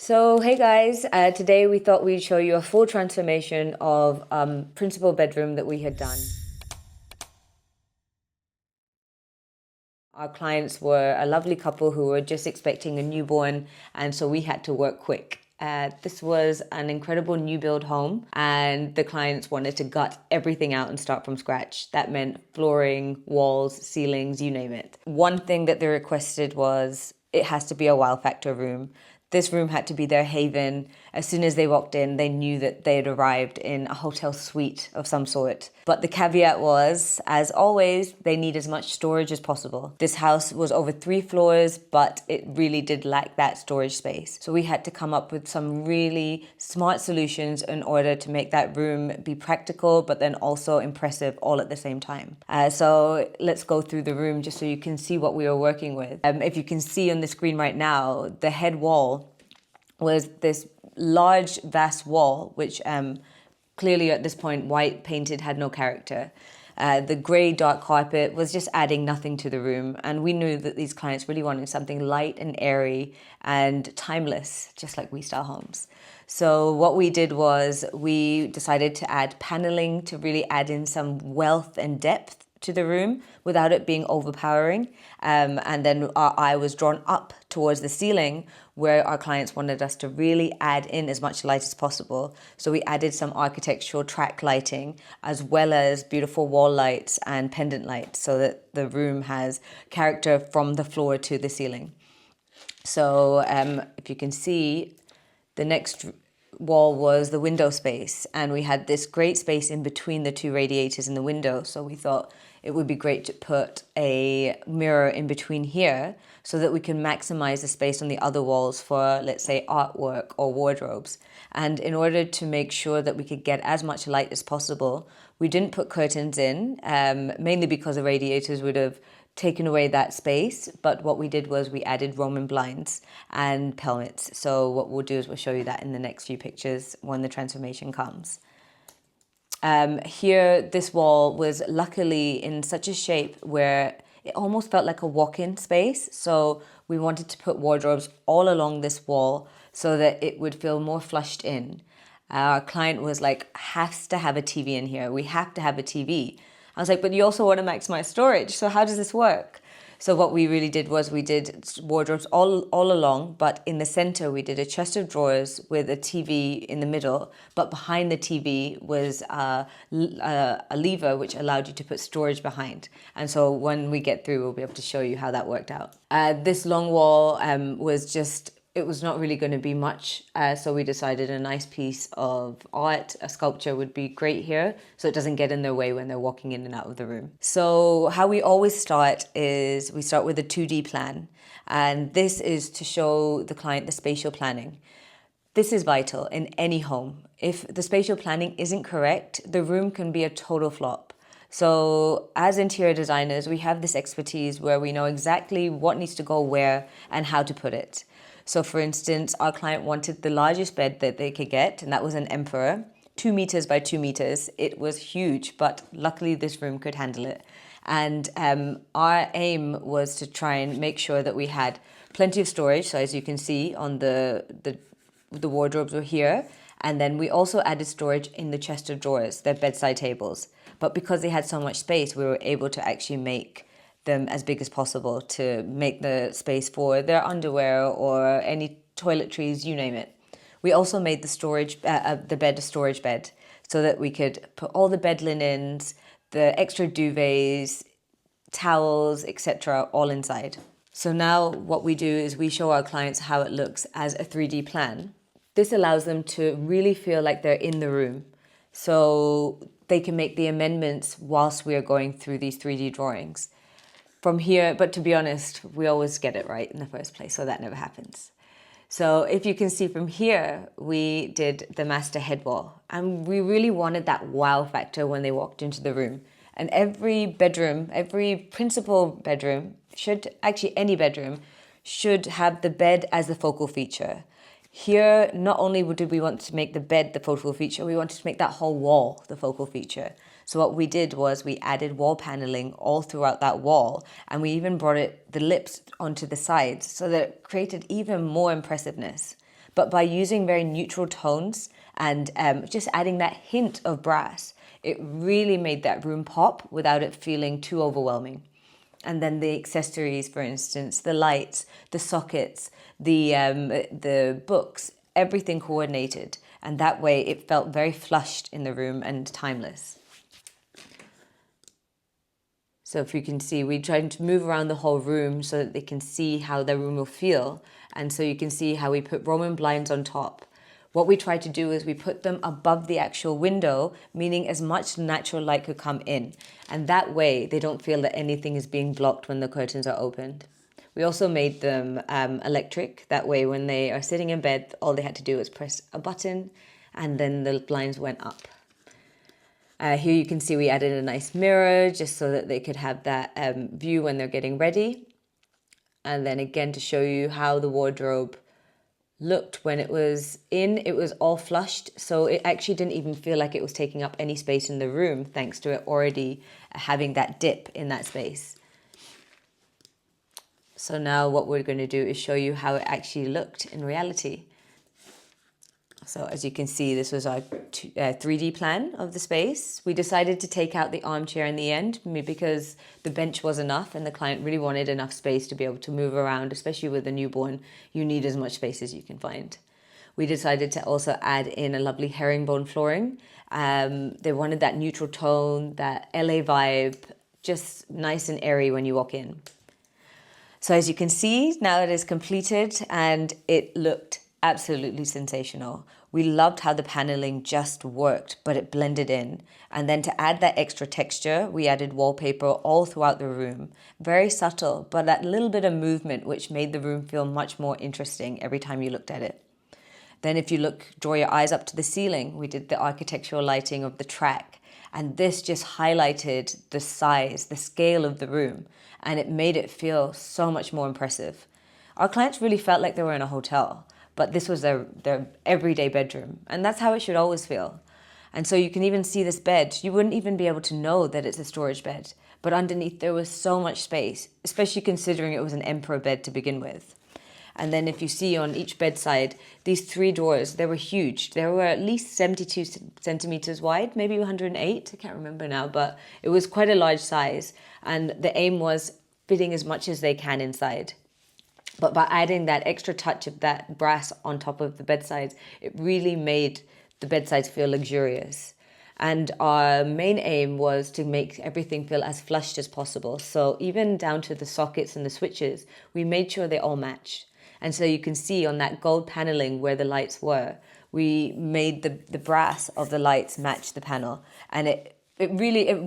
So, hey guys, today we thought we'd show you a full transformation of principal bedroom that we had done. Our clients were a lovely couple who were just expecting a newborn, and so we had to work quick. This was an incredible new build home, and the clients wanted to gut everything out and start from scratch. That meant flooring, walls, ceilings, you name it. One thing that they requested was it has to be a wow factor room. This room had to be their haven. As soon as they walked in, they knew that they had arrived in a hotel suite of some sort. But the caveat was, as always, they need as much storage as possible. This house was over 3 floors, but it really did lack that storage space. So we had to come up with some really smart solutions in order to make that room be practical, but then also impressive all at the same time. So let's go through the room just so you can see what we were working with. If you can see on the screen right now, the head wall was this large, vast wall, which clearly at this point, white painted had no character. The grey dark carpet was just adding nothing to the room. And we knew that these clients really wanted something light and airy and timeless, just like We Style Homes. So what we did was we decided to add paneling to really add in some wealth and depth to the room without it being overpowering. And then our eye was drawn up towards the ceiling where our clients wanted us to really add in as much light as possible. So we added some architectural track lighting as well as beautiful wall lights and pendant lights so that the room has character from the floor to the ceiling. So if you can see, the next wall was the window space, and we had this great space in between the 2 radiators in the window. So we thought it would be great to put a mirror in between here so that we can maximize the space on the other walls for, let's say, artwork or wardrobes. And in order to make sure that we could get as much light as possible, we didn't put curtains in, mainly because the radiators would have taken away that space. But what we did was we added Roman blinds and pelmets. So what we'll do is we'll show you that in the next few pictures when the transformation comes. Here, this wall was luckily in such a shape where it almost felt like a walk-in space. So we wanted to put wardrobes all along this wall so that it would feel more flushed in. Our client was like, has to have a TV in here. We have to have a TV. I was like, but you also want to maximize storage. So how does this work? So what we really did was we did wardrobes all along, but in the center we did a chest of drawers with a TV in the middle, but behind the TV was a lever which allowed you to put storage behind. And so when we get through, we'll be able to show you how that worked out. This long wall was just, it was not really going to be much, so we decided a nice piece of art, a sculpture would be great here, so it doesn't get in their way when they're walking in and out of the room. So how we always start is we start with a 2D plan, and this is to show the client the spatial planning. This is vital in any home. If the spatial planning isn't correct, the room can be a total flop. So as interior designers, we have this expertise where we know exactly what needs to go where and how to put it. So for instance, our client wanted the largest bed that they could get, and that was an Emperor, 2 meters by 2 meters. It was huge, but luckily this room could handle it. And our aim was to try and make sure that we had plenty of storage. So as you can see on the wardrobes were here. And then we also added storage in the chest of drawers, their bedside tables. But because they had so much space, we were able to actually make them as big as possible to make the space for their underwear or any toiletries, you name it. We also made the storage, the bed a storage bed so that we could put all the bed linens, the extra duvets, towels, etc. all inside. So now what we do is we show our clients how it looks as a 3D plan. This allows them to really feel like they're in the room. So they can make the amendments whilst we are going through these 3D drawings. From here, but to be honest, we always get it right in the first place, so that never happens. So if you can see from here, we did the master head wall, and we really wanted that wow factor when they walked into the room. And every bedroom, every principal bedroom any bedroom should have the bed as the focal feature. Here, not only did we want to make the bed the focal feature, we wanted to make that whole wall the focal feature. So what we did was we added wall paneling all throughout that wall, and we even brought the lips onto the sides so that it created even more impressiveness. But by using very neutral tones and just adding that hint of brass, it really made that room pop without it feeling too overwhelming. And then the accessories, for instance, the lights, the sockets, the books, everything coordinated. And that way it felt very flushed in the room and timeless. So if you can see, we tried to move around the whole room so that they can see how the room will feel. And so you can see how we put Roman blinds on top. What we tried to do is we put them above the actual window, meaning as much natural light could come in. And that way they don't feel that anything is being blocked when the curtains are opened. We also made them electric. That way when they are sitting in bed, all they had to do was press a button and then the blinds went up. Here you can see we added a nice mirror just so that they could have that view when they're getting ready. And then again to show you how the wardrobe looked when it was in, it was all flushed. So it actually didn't even feel like it was taking up any space in the room thanks to it already having that dip in that space. So now what we're going to do is show you how it actually looked in reality. So as you can see, this was our 3D plan of the space. We decided to take out the armchair in the end because the bench was enough and the client really wanted enough space to be able to move around, especially with a newborn. You need as much space as you can find. We decided to also add in a lovely herringbone flooring. They wanted that neutral tone, that LA vibe, just nice and airy when you walk in. So as you can see, now it is completed and it looked absolutely sensational. We loved how the paneling just worked, but it blended in. And then to add that extra texture, we added wallpaper all throughout the room. Very subtle, but that little bit of movement which made the room feel much more interesting every time you looked at it. Then if you draw your eyes up to the ceiling, we did the architectural lighting of the track. And this just highlighted the size, the scale of the room, and it made it feel so much more impressive. Our clients really felt like they were in a hotel, but this was their everyday bedroom, and that's how it should always feel. And so you can even see this bed. You wouldn't even be able to know that it's a storage bed, but underneath there was so much space, especially considering it was an emperor bed to begin with. And then if you see on each bedside, these 3 doors, they were huge. They were at least 72 centimeters wide, maybe 108, I can't remember now, but it was quite a large size. And the aim was fitting as much as they can inside. But by adding that extra touch of that brass on top of the bedsides, it really made the bedsides feel luxurious. And our main aim was to make everything feel as flushed as possible. So even down to the sockets and the switches, we made sure they all matched. And so you can see on that gold paneling where the lights were, we made the brass of the lights match the panel. And it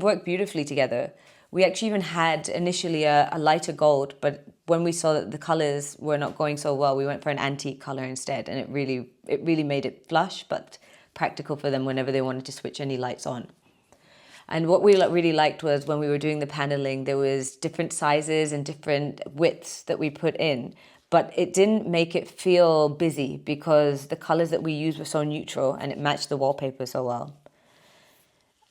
worked beautifully together. We actually even had initially a lighter gold, but when we saw that the colors were not going so well, we went for an antique color instead. And it really made it flush, but practical for them whenever they wanted to switch any lights on. And what we really liked was when we were doing the paneling, there was different sizes and different widths that we put in, but it didn't make it feel busy because the colors that we used were so neutral and it matched the wallpaper so well.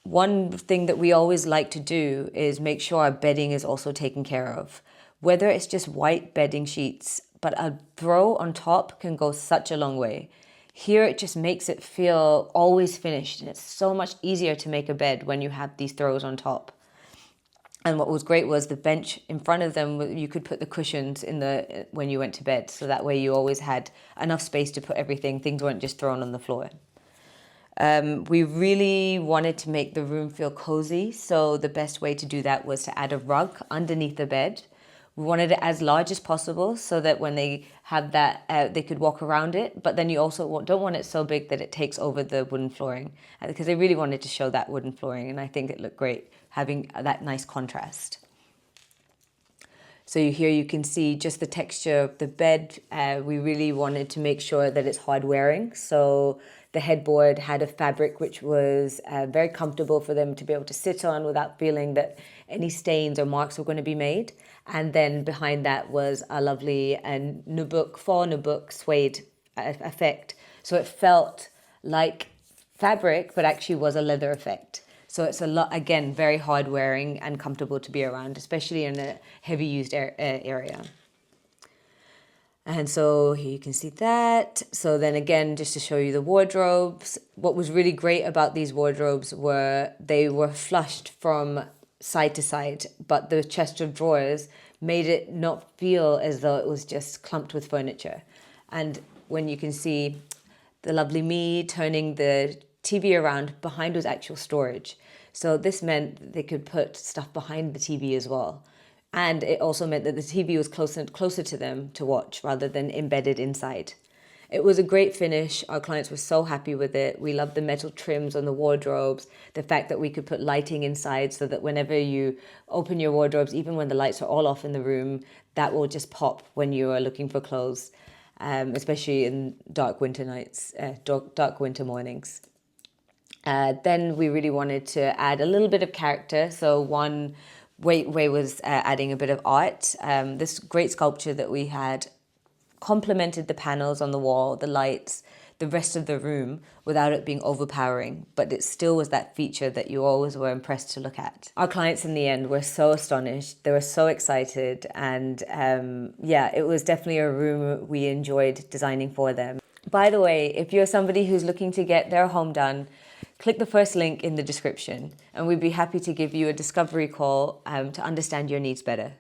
One thing that we always like to do is make sure our bedding is also taken care of. Whether it's just white bedding sheets, but a throw on top can go such a long way. Here it just makes it feel always finished, and it's so much easier to make a bed when you have these throws on top. And what was great was the bench in front of them, you could put the cushions when you went to bed, so that way you always had enough space to put everything. Things weren't just thrown on the floor. We really wanted to make the room feel cozy, so the best way to do that was to add a rug underneath the bed. We wanted it as large as possible so that when they have that, they could walk around it. But then you also don't want it so big that it takes over the wooden flooring, because they really wanted to show that wooden flooring. And I think it looked great having that nice contrast. So here you can see just the texture of the bed. We really wanted to make sure that it's hard wearing. So the headboard had a fabric which was very comfortable for them to be able to sit on without feeling that any stains or marks were going to be made. And then behind that was a lovely faux nubuck suede effect. So it felt like fabric, but actually was a leather effect. So it's again, very hard wearing and comfortable to be around, especially in a heavy used area. And so here you can see that. So then again, just to show you the wardrobes, what was really great about these wardrobes were they were flushed from side to side, but the chest of drawers made it not feel as though it was just clumped with furniture. And when you can see the lovely me turning the TV around, behind was actual storage. So this meant that they could put stuff behind the TV as well. And it also meant that the TV was closer to them to watch rather than embedded inside. It was a great finish. Our clients were so happy with it. We loved the metal trims on the wardrobes, the fact that we could put lighting inside so that whenever you open your wardrobes, even when the lights are all off in the room, that will just pop when you are looking for clothes, especially in dark winter nights, dark winter mornings. Then we really wanted to add a little bit of character. So one way was adding a bit of art. This great sculpture that we had complemented the panels on the wall, the lights, the rest of the room without it being overpowering, but it still was that feature that you always were impressed to look at. Our clients in the end were so astonished. They were so excited. And yeah, it was definitely a room we enjoyed designing for them. By the way, if you're somebody who's looking to get their home done, click the first link in the description and we'd be happy to give you a discovery call to understand your needs better.